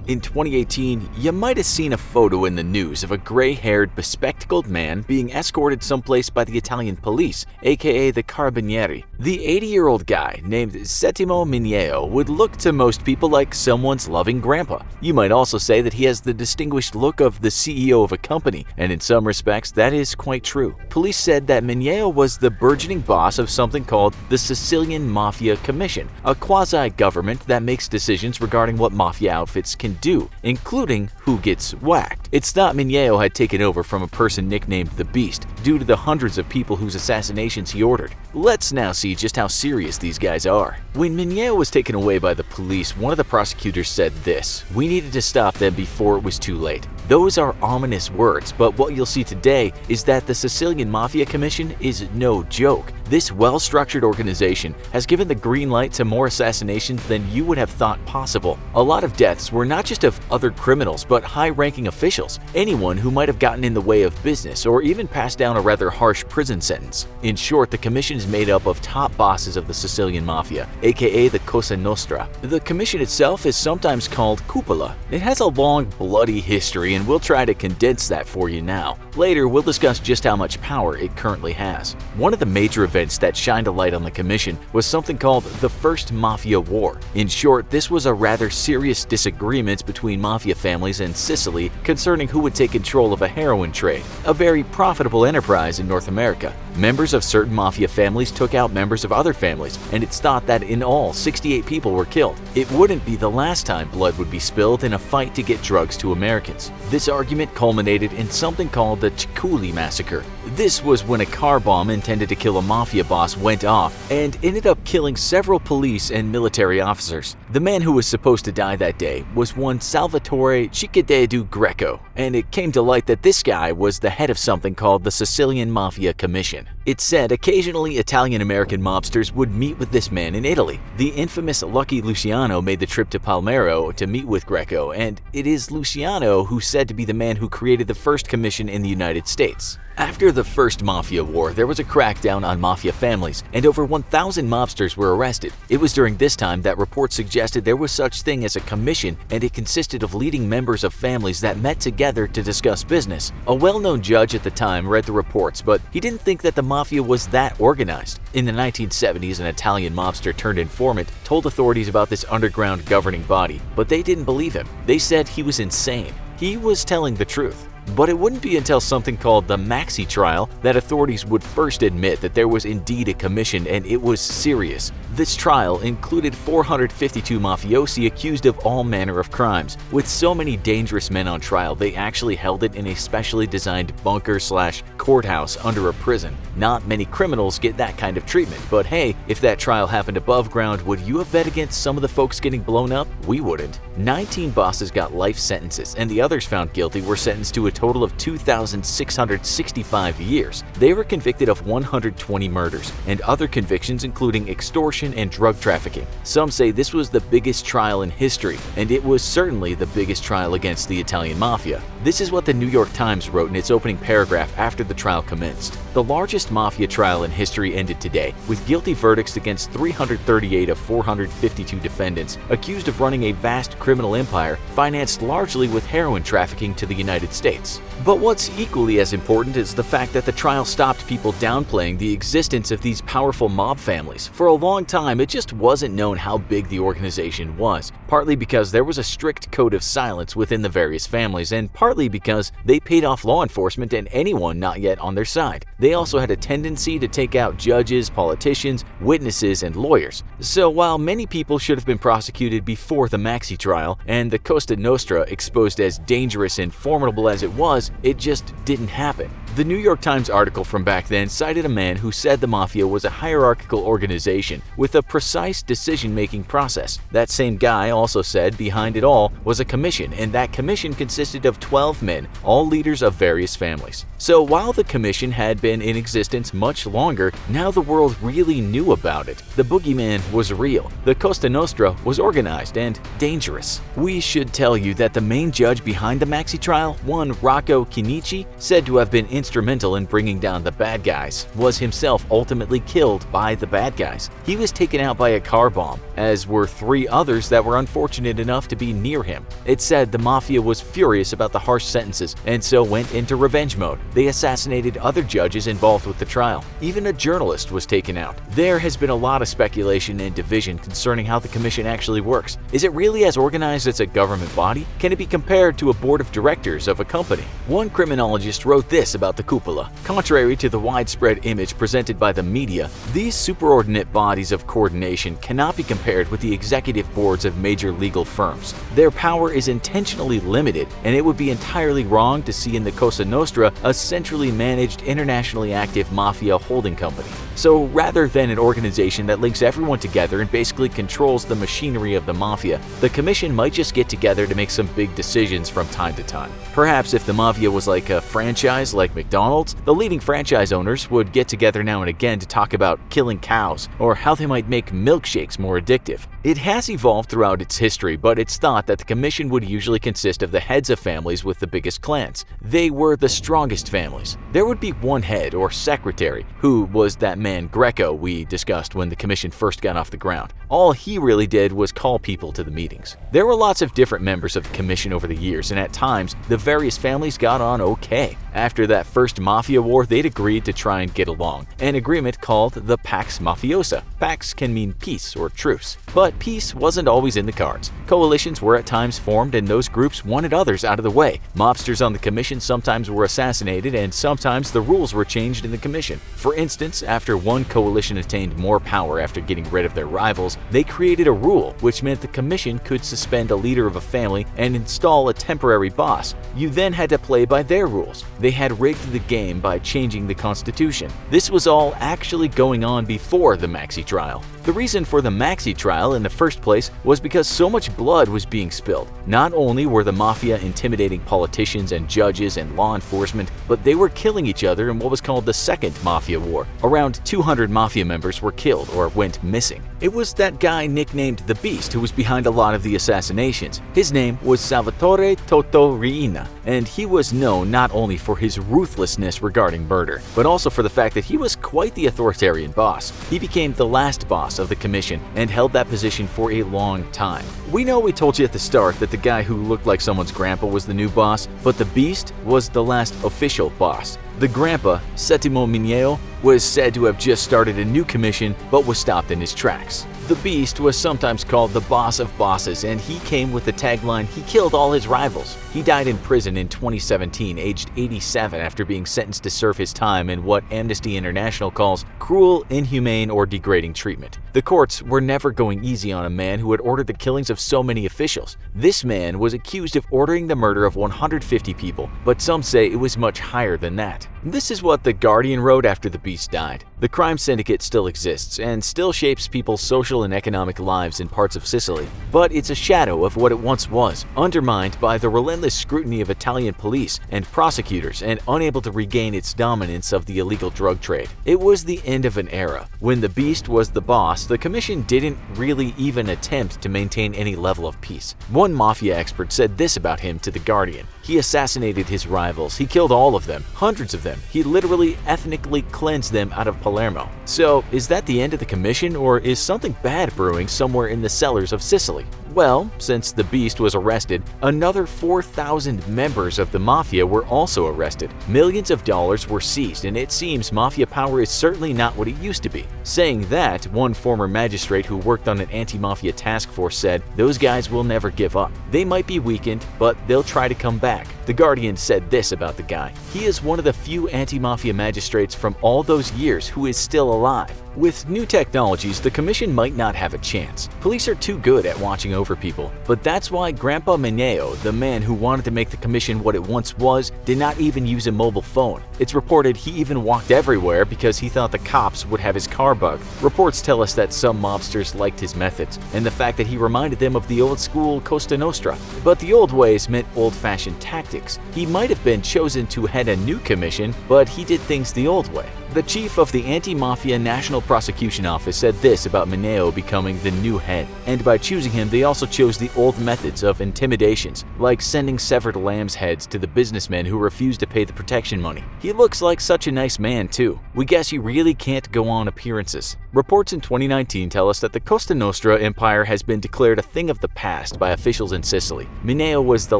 In 2018, you might have seen a photo in the news of a gray-haired, bespectacled man being escorted someplace by the Italian police, aka the Carabinieri. The 80-year-old guy named Settimo Migneo would look to most people like someone's loving grandpa. You might also say that he has the distinguished look of the CEO of a company, and in some respects that is quite true. Police said that Migneo was the burgeoning boss of something called the Sicilian Mafia Commission, a quasi-government that makes decisions regarding what mafia outfits can do, including who gets whacked. It's thought Migneo had taken over from a person nicknamed the Beast due to the hundreds of people whose assassinations he ordered. Let's now see just how serious these guys are. When Migneo was taken away by the police, one of the prosecutors said this: "We needed to stop them before it was too late." Those are ominous words, but what you'll see today is that the Sicilian Mafia Commission is no joke. This well-structured organization has given the green light to more assassinations than you would have thought possible. A lot of deaths were not just of other criminals, but high-ranking officials, anyone who might have gotten in the way of business or even passed down a rather harsh prison sentence. In short, the commission is made up of top bosses of the Sicilian Mafia, aka the Cosa Nostra. The commission itself is sometimes called Cupola. It has a long, bloody history, and we'll try to condense that for you now. Later, we'll discuss just how much power it currently has. One of the major events that shined a light on the commission was something called the First Mafia War. In short, this was a rather serious disagreement between mafia families in Sicily concerning who would take control of a heroin trade, a very profitable enterprise in North America. Members of certain mafia families took out members of other families, and it's thought that in all, 68 people were killed. It wouldn't be the last time blood would be spilled in a fight to get drugs to Americans. This argument culminated in something called the Cooley Massacre. This was when a car bomb intended to kill a mafia boss went off and ended up killing several police and military officers. The man who was supposed to die that day was one Salvatore Ciccidedu Greco, and it came to light that this guy was the head of something called the Sicilian Mafia Commission. It's said occasionally Italian-American mobsters would meet with this man in Italy. The infamous Lucky Luciano made the trip to Palermo to meet with Greco, and it is Luciano who's said to be the man who created the first commission in the United States. After the First Mafia War, there was a crackdown on mafia families, and over 1,000 mobsters were arrested. It was during this time that reports suggested there was such thing as a commission, and it consisted of leading members of families that met together to discuss business. A well-known judge at the time read the reports, but he didn't think that the mafia was that organized. In the 1970s, an Italian mobster turned informant told authorities about this underground governing body, but they didn't believe him. They said he was insane. He was telling the truth. But it wouldn't be until something called the Maxi Trial that authorities would first admit that there was indeed a commission, and it was serious. This trial included 452 mafiosi accused of all manner of crimes. With so many dangerous men on trial, they actually held it in a specially designed bunker/courthouse under a prison. Not many criminals get that kind of treatment, but hey, if that trial happened above ground, would you have bet against some of the folks getting blown up? We wouldn't. 19 bosses got life sentences, and the others found guilty were sentenced to a total of 2,665 years. They were convicted of 120 murders and other convictions including extortion and drug trafficking. Some say this was the biggest trial in history, and it was certainly the biggest trial against the Italian Mafia. This is what the New York Times wrote in its opening paragraph after the trial commenced. The largest mafia trial in history ended today, with guilty verdicts against 338 of 452 defendants accused of running a vast criminal empire financed largely with heroin trafficking to the United States. But what's equally as important is the fact that the trial stopped people downplaying the existence of these powerful mob families. For a long time, it just wasn't known how big the organization was, partly because there was a strict code of silence within the various families, and partly because they paid off law enforcement and anyone not yet on their side. They also had a tendency to take out judges, politicians, witnesses, and lawyers. So while many people should have been prosecuted before the Maxi Trial, and the Cosa Nostra exposed as dangerous and formidable as it was, it just didn't happen. The New York Times article from back then cited a man who said the mafia was a hierarchical organization with a precise decision-making process. That same guy also said behind it all was a commission, and that commission consisted of 12 men, all leaders of various families. So while the commission had been in existence much longer, now the world really knew about it. The boogeyman was real. The Cosa Nostra was organized and dangerous. We should tell you that the main judge behind the Maxi Trial, one Rocco Chinichi, said to have been instrumental in bringing down the bad guys, was himself ultimately killed by the bad guys. He was taken out by a car bomb, as were 3 others that were unfortunate enough to be near him. It's said the Mafia was furious about the harsh sentences and so went into revenge mode. They assassinated other judges involved with the trial. Even a journalist was taken out. There has been a lot of speculation and division concerning how the commission actually works. Is it really as organized as a government body? Can it be compared to a board of directors of a company? One criminologist wrote this about the cupola. Contrary to the widespread image presented by the media, these superordinate bodies of coordination cannot be compared with the executive boards of major legal firms. Their power is intentionally limited, and it would be entirely wrong to see in the Cosa Nostra a centrally managed, internationally active mafia holding company. So rather than an organization that links everyone together and basically controls the machinery of the mafia, the commission might just get together to make some big decisions from time to time. Perhaps if the mafia was like a franchise like McDonald's, the leading franchise owners would get together now and again to talk about killing cows or how they might make milkshakes more addictive. It has evolved throughout its history, but it's thought that the commission would usually consist of the heads of families with the biggest clans. They were the strongest families. There would be one head or secretary, who was that man Greco we discussed when the commission first got off the ground. All he really did was call people to the meetings. There were lots of different members of the commission over the years, and at times, the various families got on okay. After that first Mafia War, they'd agreed to try and get along, an agreement called the Pax Mafiosa. Pax can mean peace or truce, but peace wasn't always in the cards. Coalitions were at times formed, and those groups wanted others out of the way. Mobsters on the commission sometimes were assassinated, and sometimes the rules were changed in the commission. For instance, after one coalition attained more power after getting rid of their rivals, they created a rule which meant the commission could suspend a leader of a family and install a temporary boss. You then had to play by their rules. They had rigged the game by changing the constitution. This was all actually going on before the Maxi Trial. The reason for the Maxi Trial in the first place was because so much blood was being spilled. Not only were the mafia intimidating politicians and judges and law enforcement, but they were killing each other in what was called the Second Mafia War. Around 200 mafia members were killed or went missing. It was that guy nicknamed the Beast who was behind a lot of the assassinations. His name was Salvatore Toto Riina, and he was known not only for his ruthlessness regarding murder, but also for the fact that he was quite the authoritarian boss. He became the last boss of the commission and held that position for a long time. We know we told you at the start that the guy who looked like someone's grandpa was the new boss, but the Beast was the last official boss. The grandpa, Settimo Mineo, was said to have just started a new commission but was stopped in his tracks. The Beast was sometimes called the boss of bosses, and he came with the tagline, "He killed all his rivals." He died in prison in 2017, aged 87, after being sentenced to serve his time in what Amnesty International calls cruel, inhumane, or degrading treatment. The courts were never going easy on a man who had ordered the killings of so many officials. This man was accused of ordering the murder of 150 people, but some say it was much higher than that. This is what The Guardian wrote after the Beast died. The crime syndicate still exists and still shapes people's social and economic lives in parts of Sicily, but it's a shadow of what it once was, undermined by the relentless scrutiny of Italian police and prosecutors and unable to regain its dominance of the illegal drug trade. It was the end of an era. When the Beast was the boss, the commission didn't really even attempt to maintain any level of peace. One mafia expert said this about him to The Guardian: "He assassinated his rivals. He killed all of them, hundreds of them. He literally ethnically cleansed them out of Palermo." So, is that the end of the commission, or is something bad brewing somewhere in the cellars of Sicily? Well, since the Beast was arrested, another 4,000 members of the Mafia were also arrested. Millions of dollars were seized, and it seems Mafia power is certainly not what it used to be. Saying that, one former magistrate who worked on an anti-Mafia task force said, "Those guys will never give up. They might be weakened, but they'll try to come back." The Guardian said this about the guy: "He is one of the few anti-Mafia magistrates from all those years who is still alive." With new technologies, the commission might not have a chance. Police are too good at watching over people, but that's why Grandpa Mineo, the man who wanted to make the commission what it once was, did not even use a mobile phone. It's reported he even walked everywhere because he thought the cops would have his car bugged. Reports tell us that some mobsters liked his methods, and the fact that he reminded them of the old-school Cosa Nostra. But the old ways meant old-fashioned tactics. He might have been chosen to head a new commission, but he did things the old way. The chief of the Anti-Mafia National Prosecution Office said this about Mineo becoming the new head, and by choosing him they also chose the old methods of intimidations, like sending severed lambs' heads to the businessmen who refused to pay the protection money. He looks like such a nice man too. We guess you really can't go on appearances. Reports in 2019 tell us that the Cosa Nostra empire has been declared a thing of the past by officials in Sicily. Mineo was the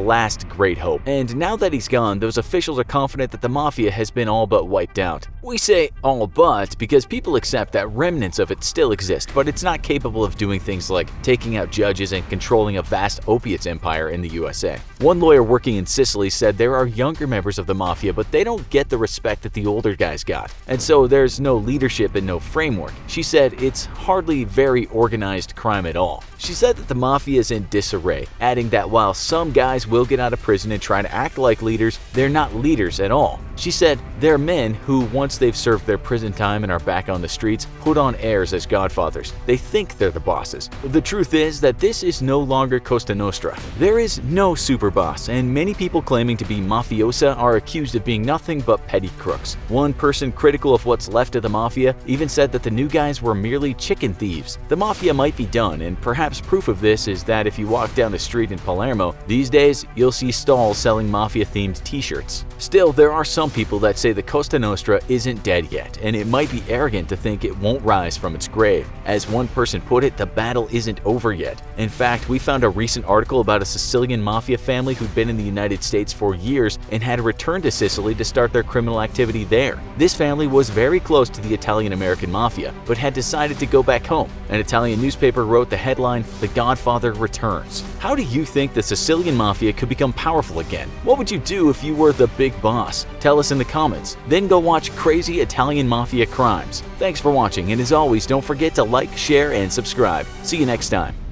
last great hope, and now that he's gone, those officials are confident that the mafia has been all but wiped out. We say all but because people accept that remnants of it still exist, but it's not capable of doing things like taking out judges and controlling a vast opiates empire in the USA. One lawyer working in Sicily said there are younger members of the mafia, but they don't get the respect that the older guys got, and so there's no leadership and no framework. She said it's hardly very organized crime at all. She said that the mafia is in disarray, adding that while some guys will get out of prison and try to act like leaders, they're not leaders at all. She said they're men who, once they've served their prison time and are back on the streets, put on airs as godfathers. They think they're the bosses. The truth is that this is no longer Cosa Nostra. There is no super boss, and many people claiming to be mafiosa are accused of being nothing but petty crooks. One person critical of what's left of the mafia even said that the new guys were merely chicken thieves. The mafia might be done, and perhaps proof of this is that if you walk down the street in Palermo, these days you'll see stalls selling mafia-themed t-shirts. Still, there are some people that say the Cosa Nostra isn't dead yet, and it might be arrogant to think it won't rise from its grave. As one person put it, the battle isn't over yet. In fact, we found a recent article about a Sicilian mafia family who'd been in the United States for years and had returned to Sicily to start their criminal activity there. This family was very close to the Italian-American Mafia, but had decided to go back home. An Italian newspaper wrote the headline, "The Godfather Returns." How do you think the Sicilian Mafia could become powerful again? What would you do if you were the big boss? Tell us in the comments. Then go watch crazy Italian Mafia crimes. Thanks for watching, and as always, don't forget to like, share, and subscribe. See you next time.